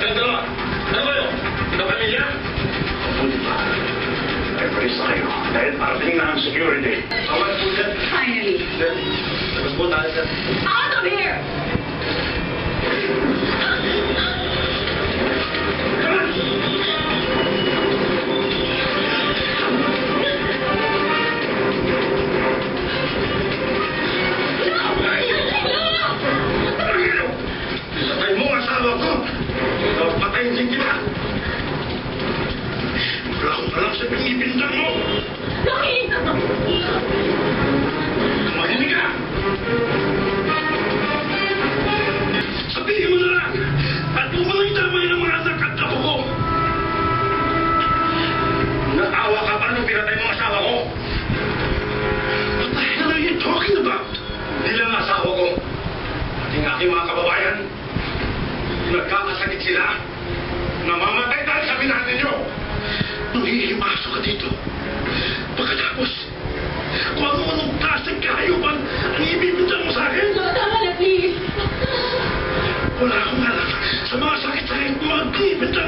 Kayong dalawa. Ano kayo? Pamilya? Mabuti pa. Ay, palis na kayo. Dahil parating na ang security. Tawag po, sir. Finally. Sir, labas po tayo, sir. Out of here! Patay mo ang asawa ko! Patayin din kita! Wala akong alam sa pinipintang mo! Rocky! Mahinig ka! Sabihin mo na lang! At umalang damay ng mga anak at apo ko! Naawa ka pa nung pinatay mo ang asawa ko? What the hell are you talking about? Hindi lang ang asawa ko. Pati ang aking mga kababayan. Nagkakasakit sila. Namamatay dahil sa minahan ninyo. Nangihimasok ka dito. Pagkatapos, kung ano-anong klaseng kahayupan ang ibibintang mo sa akin. Tama na, please. Wala akong alam sa mga sakit-sakit mo ang binibintang